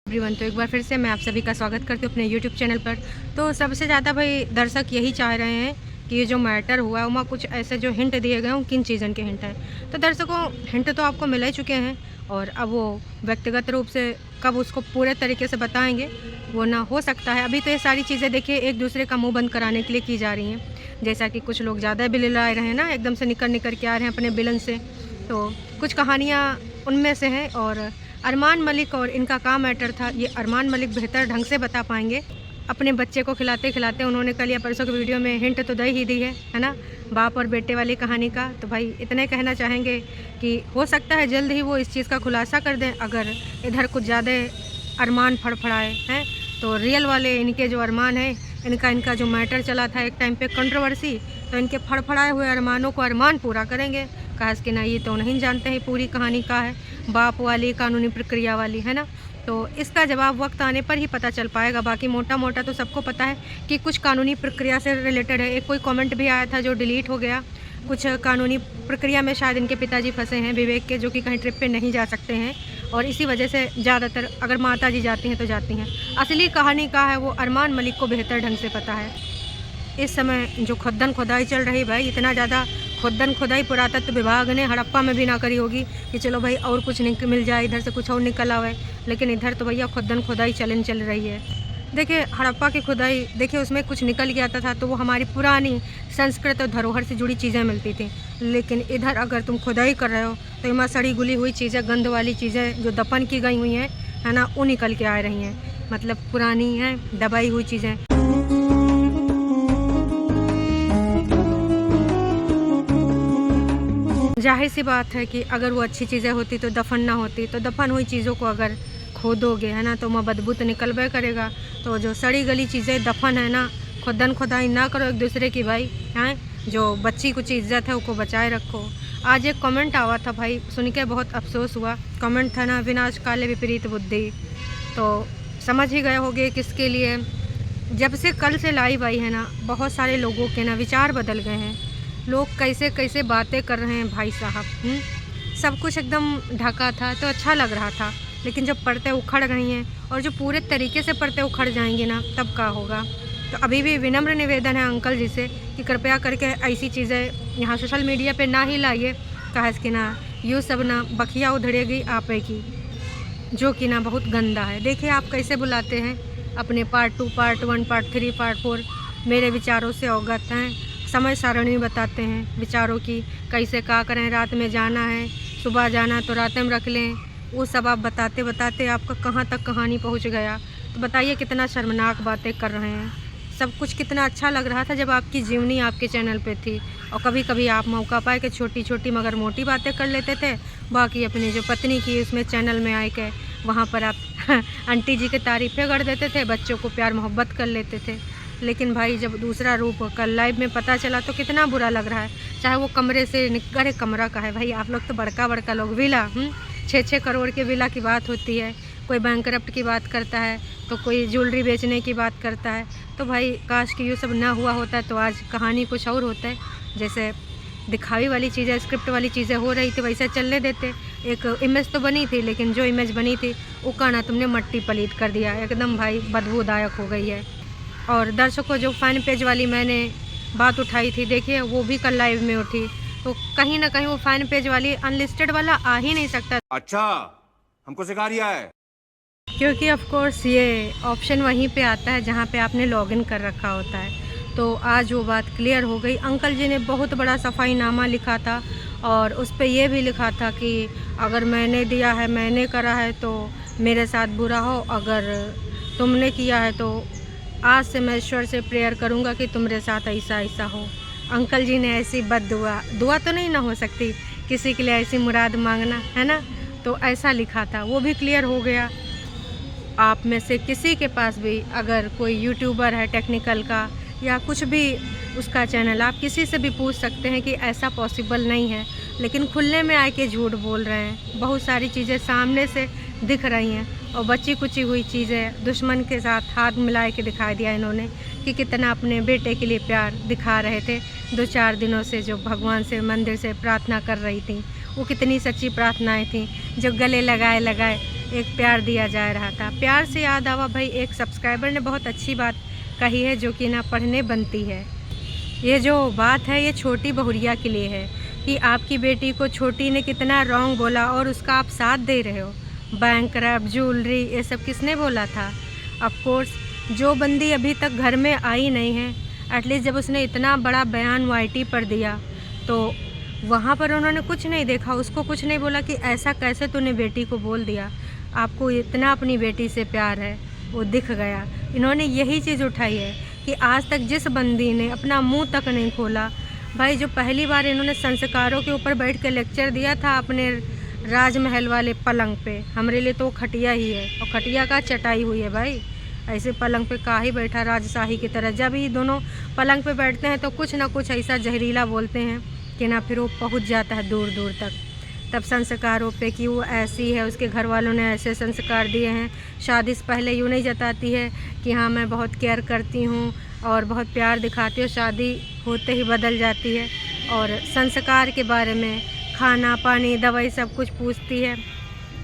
Everyone, तो एक बार फिर से मैं आप सभी का स्वागत करती हूँ अपने यूट्यूब चैनल पर। तो सबसे ज़्यादा भाई दर्शक यही चाह रहे हैं कि ये जो मैटर हुआ है वहाँ कुछ ऐसे जो हिंट दिए गए हों, किन चीज़न के हिंट हैं। तो दर्शकों, हिंट तो आपको मिल ही चुके हैं और अब वो व्यक्तिगत रूप से कब उसको पूरे तरीके से बताएंगे वो ना हो सकता है। अभी तो ये सारी चीज़ें देखिए एक दूसरे का मुँह बंद कराने के लिए की जा रही हैं। जैसा कि कुछ लोग ज़्यादा बिल आए रहे हैं ना, एकदम से निकल निकल के आ रहे हैं अपने बिलन से। तो कुछ कहानियाँ उनमें से हैं और अरमान मलिक और इनका क्या मैटर था ये अरमान मलिक बेहतर ढंग से बता पाएंगे। अपने बच्चे को खिलाते खिलाते उन्होंने कल या परसों की वीडियो में हिंट तो दे ही दी है ना, बाप और बेटे वाली कहानी का। तो भाई इतने कहना चाहेंगे कि हो सकता है जल्द ही वो इस चीज़ का खुलासा कर दें। अगर इधर कुछ ज़्यादा अरमान फड़फड़ाए हैं तो रियल वाले इनके जो अरमान है, इनका जो मैटर चला था एक टाइम पे कंट्रोवर्सी, तो इनके फड़फड़ाए हुए अरमानों को अरमान पूरा करेंगे। खास कि ना ये तो नहीं जानते हैं पूरी कहानी का है, बाप वाली कानूनी प्रक्रिया वाली, है ना। तो इसका जवाब वक्त आने पर ही पता चल पाएगा। बाकी मोटा मोटा तो सबको पता है कि कुछ कानूनी प्रक्रिया से रिलेटेड है। एक कोई कमेंट भी आया था जो डिलीट हो गया। कुछ कानूनी प्रक्रिया में शायद इनके पिताजी फंसे हैं विवेक के, जो कि कहीं ट्रिप पे नहीं जा सकते हैं और इसी वजह से ज़्यादातर अगर माता जी जाती हैं तो जाती हैं। असली कहानी का है वो अरमान मलिक को बेहतर ढंग से पता है। इस समय जो खद्दन खुदाई चल रही भाई, इतना ज़्यादा खुद्दन खुदाई पुरातत्व विभाग ने हड़प्पा में भी ना करी होगी कि चलो भाई और कुछ मिल जाए, इधर से कुछ और निकल आवे। लेकिन इधर तो भैया खुद्दन खुदाई चल रही है। देखिए हड़प्पा की खुदाई, देखिए उसमें कुछ निकल गया था तो वो हमारी पुरानी संस्कृत और धरोहर से जुड़ी चीज़ें मिलती थी। लेकिन इधर अगर तुम खुदाई कर रहे हो तो इनमें सड़ी गुली हुई चीज़ें, गंद वाली चीज़ें जो दफन की गई हुई हैं, है ना, वो निकल के आ रही हैं। मतलब पुरानी हैं, दबाई हुई चीज़ें। जाहिर सी बात है कि अगर वो अच्छी चीज़ें होती तो दफन ना होती। तो दफन हुई चीज़ों को अगर खोदोगे, है ना, तो वहाँ बदबू तो निकलबे करेगा। तो जो सड़ी गली चीज़ें दफन है ना, खुदन खुदाई ना करो एक दूसरे की भाई, हैं। जो बच्ची कुछ इज्जत है उसको बचाए रखो। आज एक कमेंट आवा था भाई, सुन के बहुत अफसोस हुआ। कमेंट था ना, विनाश काले विपरीत बुद्धि। तो समझ ही गए होंगे किसके लिए। जब से कल से लाइव आई है ना, बहुत सारे लोगों के ना विचार बदल गए हैं। लोग कैसे कैसे बातें कर रहे हैं भाई साहब। सब कुछ एकदम ढका था तो अच्छा लग रहा था, लेकिन जब परतें उखड़ गई हैं और जो पूरे तरीके से परतें उखड़ जाएंगी ना, तब क्या होगा। तो अभी भी विनम्र निवेदन है अंकल जी से कि कृपया करके ऐसी चीज़ें यहाँ सोशल मीडिया पे ना ही लाइए। कहा कि ना यूँ सब ना बखिया उधड़ेगी आपे की, जो कि ना बहुत गंदा है। देखिए आप कैसे बुलाते हैं अपने पार्ट 2, पार्ट 1, पार्ट 3, पार्ट 4 मेरे विचारों से अवगत हैं। समय सारणी बताते हैं विचारों की, कैसे क्या करें, रात में जाना है, सुबह जाना तो रात में रख लें। वो सब आप बताते बताते आपका कहाँ तक कहानी पहुंच गया। तो बताइए कितना शर्मनाक बातें कर रहे हैं। सब कुछ कितना अच्छा लग रहा था जब आपकी जीवनी आपके चैनल पे थी, और कभी कभी आप मौका पाए कि छोटी छोटी मगर मोटी बातें कर लेते थे। बाकी अपनी जो पत्नी की उसमें चैनल में आए के वहाँ पर आप आंटी जी की तारीफ़ें कर देते थे, बच्चों को प्यार मोहब्बत कर लेते थे। लेकिन भाई जब दूसरा रूप कल लाइव में पता चला तो कितना बुरा लग रहा है। चाहे वो कमरे से निकले, कमरा का है भाई, आप लोग तो बड़का बड़का लोग, विला 6-6 करोड़ के विला की बात होती है। कोई बैंकरप्ट की बात करता है तो कोई ज्वेलरी बेचने की बात करता है। तो भाई काश कि ये सब ना हुआ होता तो आज कहानी कुछ और होता है। जैसे दिखावी वाली चीज़ें, स्क्रिप्ट वाली चीज़ें हो रही थी वैसे चलने देते। एक इमेज तो बनी थी, लेकिन जो इमेज बनी थी वो कहना तुमने मट्टी पलीत कर दिया, एकदम भाई बदबूदायक हो गई है। और दर्शकों, जो फैन पेज वाली मैंने बात उठाई थी, देखिए वो भी कल लाइव में उठी। तो कहीं ना कहीं वो फैन पेज वाली अनलिस्टेड वाला आ ही नहीं सकता। अच्छा, हमको सिखा रिया है, क्योंकि ऑफ कोर्स ये ऑप्शन वहीं पे आता है जहाँ पे आपने लॉगिन कर रखा होता है। तो आज वो बात क्लियर हो गई। अंकल जी ने बहुत बड़ा सफाईनामा लिखा था और उस पर यह भी लिखा था कि अगर मैंने दिया है, मैंने करा है तो मेरे साथ बुरा हो, अगर तुमने किया है तो आज से मैं ईश्वर से प्रेयर करूँगा कि तुम्हारे साथ ऐसा ऐसा हो। अंकल जी ने ऐसी दुआ तो नहीं ना हो सकती किसी के लिए ऐसी मुराद मांगना, है ना। तो ऐसा लिखा था, वो भी क्लियर हो गया। आप में से किसी के पास भी अगर कोई यूट्यूबर है टेक्निकल का या कुछ भी उसका चैनल, आप किसी से भी पूछ सकते हैं कि ऐसा पॉसिबल नहीं है, लेकिन खुलने में आके झूठ बोल रहे हैं। बहुत सारी चीज़ें सामने से दिख रही हैं और बची कुची हुई चीज़ें दुश्मन के साथ हाथ मिला के दिखा दिया इन्होंने कि कितना अपने बेटे के लिए प्यार दिखा रहे थे। 2-4 दिनों से जो भगवान से मंदिर से प्रार्थना कर रही थी, वो कितनी सच्ची प्रार्थनाएं थी जो गले लगाए लगाए एक प्यार दिया जा रहा था। प्यार से याद आवा भाई, एक सब्सक्राइबर ने बहुत अच्छी बात कही है जो कि ना पढ़ने बनती है। ये जो बात है ये छोटी बहुरिया के लिए है कि आपकी बेटी को छोटी ने कितना रॉन्ग बोला और उसका आप साथ दे रहे हो। बैंक रैप, ज्वेलरी, ये सब किसने बोला था? ऑफ कोर्स जो बंदी अभी तक घर में आई नहीं है, एटलीस्ट जब उसने इतना बड़ा बयान YT पर दिया तो वहाँ पर उन्होंने कुछ नहीं देखा, उसको कुछ नहीं बोला कि ऐसा कैसे तूने बेटी को बोल दिया। आपको इतना अपनी बेटी से प्यार है, वो दिख गया। इन्होंने यही चीज़ उठाई है कि आज तक जिस बंदी ने अपना मुंह तक नहीं खोला। भाई जो पहली बार इन्होंने संस्कारों के ऊपर बैठ के लेक्चर दिया था अपने राजमहल वाले पलंग पे, हमारे लिए तो खटिया ही है, और खटिया का चटाई हुई है भाई। ऐसे पलंग पे का ही बैठा राजशाही की तरह। जब ही दोनों पलंग पे बैठते हैं तो कुछ ना कुछ ऐसा जहरीला बोलते हैं कि ना फिर वो पहुंच जाता है दूर दूर तक। तब संस्कारों पे कि वो ऐसी है, उसके घर वालों ने ऐसे संस्कार दिए हैं। शादी से पहले यूँ नहीं जताती है कि हाँ मैं बहुत केयर करती हूँ और बहुत प्यार दिखाती हूँ, शादी होते ही बदल जाती है। और संस्कार के बारे में खाना पानी दवाई सब कुछ पूछती है।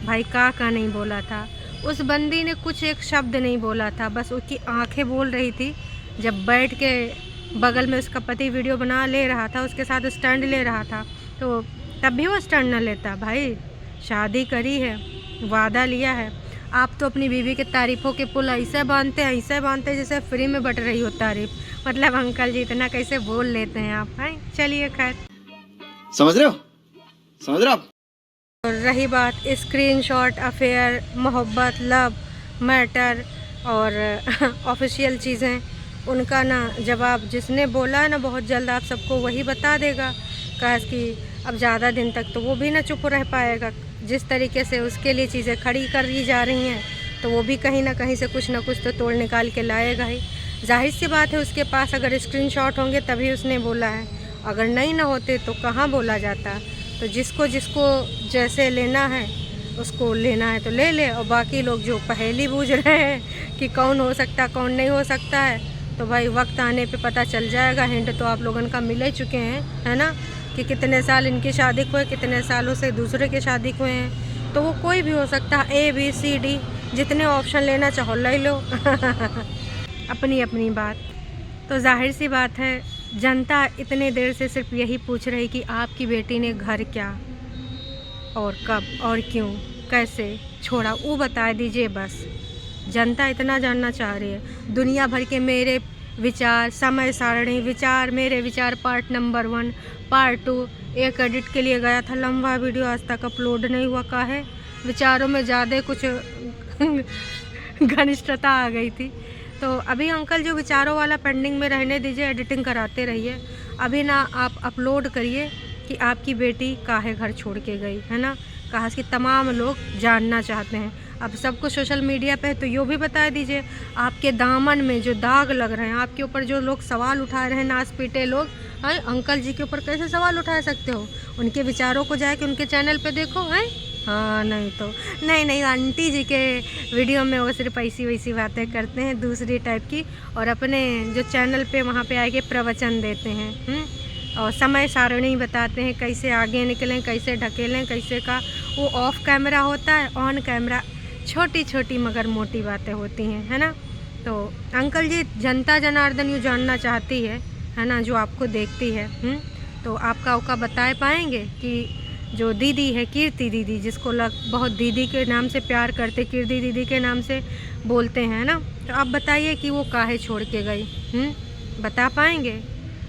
भाई का नहीं बोला था, उस बंदी ने कुछ एक शब्द नहीं बोला था, बस उसकी आंखें बोल रही थी। जब बैठ के बगल में उसका पति वीडियो बना ले रहा था, उसके साथ स्टैंड ले रहा था, तो तब भी वो स्टैंड न लेता। भाई शादी करी है, वादा लिया है। आप तो अपनी बीवी के तारीफ़ों के पुल ऐसे बांधते हैं जैसे फ्री में बट रही हो तारीफ। मतलब अंकल जी इतना कैसे बोल लेते हैं आप। हैं चलिए खैर, समझ रहे हो आप? और रही बात स्क्रीनशॉट, अफेयर, मोहब्बत, लव मैटर और ऑफिशियल चीज़ें, उनका ना जवाब जिसने बोला है ना बहुत जल्द आप सबको वही बता देगा। काश कि अब ज़्यादा दिन तक तो वो भी ना चुप रह पाएगा। जिस तरीके से उसके लिए चीज़ें खड़ी कर दी जा रही हैं तो वो भी कहीं ना कहीं से कुछ ना कुछ तो तोड़ निकाल के लाएगा ही। जाहिर सी बात है उसके पास अगर स्क्रीनशॉट होंगे तभी उसने बोला है, अगर नहीं ना होते तो कहाँ बोला जाता। तो जिसको जैसे लेना है उसको लेना है तो ले ले, और बाकी लोग जो पहेली बूझ रहे हैं कि कौन हो सकता कौन नहीं हो सकता है, तो भाई वक्त आने पे पता चल जाएगा। हिंट तो आप लोगों का मिल ही चुके हैं, है ना, कि कितने साल इनकी शादी को है, कितने सालों से दूसरे के शादी को हैं। तो वो कोई भी हो सकता है, ABCD, जितने ऑप्शन लेना चाहो ले लो। अपनी अपनी बात। तो जाहिर सी बात है जनता इतने देर से सिर्फ यही पूछ रही कि आपकी बेटी ने घर क्या और कब और क्यों कैसे छोड़ा, वो बता दीजिए बस। जनता इतना जानना चाह रही है। दुनिया भर के मेरे विचार, समय सारणी, विचार मेरे विचार पार्ट नंबर 1, पार्ट 2 एक एडिट के लिए गया था, लंबा वीडियो आज तक अपलोड नहीं हुआ। का है विचारों में ज़्यादा कुछ घनिष्ठता आ गई थी। तो अभी अंकल जो विचारों वाला पेंडिंग में रहने दीजिए, एडिटिंग कराते रहिए। अभी ना आप अपलोड करिए कि आपकी बेटी काहे घर छोड़ के गई, है ना। कहा कि तमाम लोग जानना चाहते हैं। अब सब कुछ सोशल मीडिया पे है तो यो भी बता दीजिए आपके दामन में जो दाग लग रहे हैं, आपके ऊपर जो लोग सवाल उठा रहे हैं, नाच पीटे लोग, हैं अंकल जी के ऊपर कैसे सवाल उठा सकते हो। उनके विचारों को जाके उनके चैनल पे देखो, हैं। हाँ नहीं तो नहीं आंटी जी के वीडियो में वो सिर्फ ऐसी वैसी बातें करते हैं दूसरी टाइप की, और अपने जो चैनल पे वहाँ पे आके प्रवचन देते हैं, और समय सारणी बताते हैं कैसे आगे निकलें, कैसे ढकेलें, कैसे का। वो ऑफ कैमरा होता है, ऑन कैमरा छोटी छोटी मगर मोटी बातें होती हैं, है ना। तो अंकल जी जनता जनार्दन यूँ जानना चाहती है ना, जो आपको देखती है। तो आपका औका बता पाएंगे कि जो दीदी है कीर्ति दीदी, जिसको बहुत दीदी के नाम से प्यार करते, कीर्ति दीदी के नाम से बोलते हैं ना, तो आप बताइए कि वो काहे छोड़ के गई। बता पाएंगे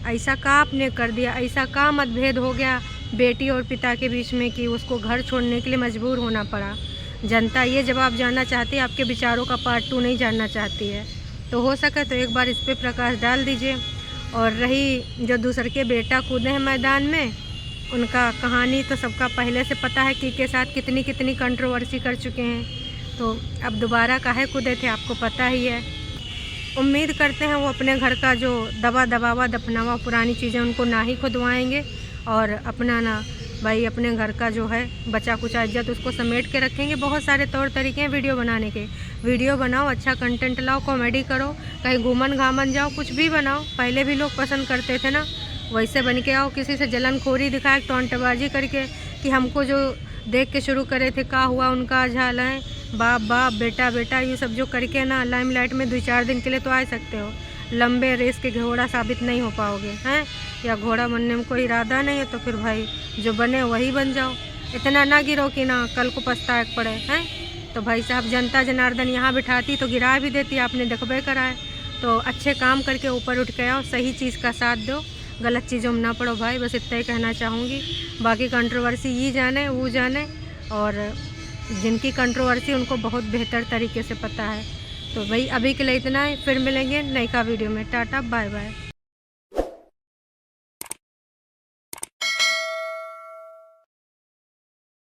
ऐसा का आपने कर दिया, ऐसा का मतभेद हो गया बेटी और पिता के बीच में कि उसको घर छोड़ने के लिए मजबूर होना पड़ा। जनता ये जवाब जानना चाहती है, आपके विचारों का पार्ट 2 नहीं जानना चाहती है। तो हो सके तो एक बार इस पर प्रकाश डाल दीजिए। और रही जो दूसरे के बेटा कूदे हैं मैदान में, उनका कहानी तो सबका पहले से पता है कि के साथ कितनी कितनी कंट्रोवर्सी कर चुके हैं। तो अब दोबारा काहे कूदे थे आपको पता ही है। उम्मीद करते हैं वो अपने घर का जो दबावा दफनावा पुरानी चीज़ें उनको ना ही खुदवाएंगे, और अपना ना भाई अपने घर का जो है बचा कुचा इज्जत उसको समेट के रखेंगे। बहुत सारे तौर तरीके हैं वीडियो बनाने के। वीडियो बनाओ, अच्छा कंटेंट लाओ, कॉमेडी करो, कहीं घूमन घामन जाओ, कुछ भी बनाओ। पहले भी लोग पसंद करते थे ना, वैसे बन के आओ। किसी से जलनखोरी दिखाए, टोंटबाजी करके कि हमको जो देख के शुरू करे थे का हुआ उनका झाल है, बाप बाप बेटा बेटा ये सब जो करके ना लाइमलाइट में 2-4 दिन के लिए तो आ सकते हो, लंबे रेस के घोड़ा साबित नहीं हो पाओगे हैं। या घोड़ा बनने में कोई इरादा नहीं है तो फिर भाई जो बने वही बन जाओ। इतना ना गिरो कि ना कल को पछताए पड़े हैं। तो भाई साहब जनता जनार्दन यहाँ बिठाती तो गिरा भी देती, आपने देखबे कराए। तो अच्छे काम करके ऊपर उठ के आओ, सही चीज़ का साथ दो, गलत चीज़ों में ना पड़ो भाई। बस इतना ही कहना चाहूँगी। बाकी कंट्रोवर्सी ये जाने वो जाने, और जिनकी कंट्रोवर्सी उनको बहुत बेहतर तरीके से पता है। तो भाई अभी के लिए इतना है, फिर मिलेंगे नई का वीडियो में। Tata bye bye.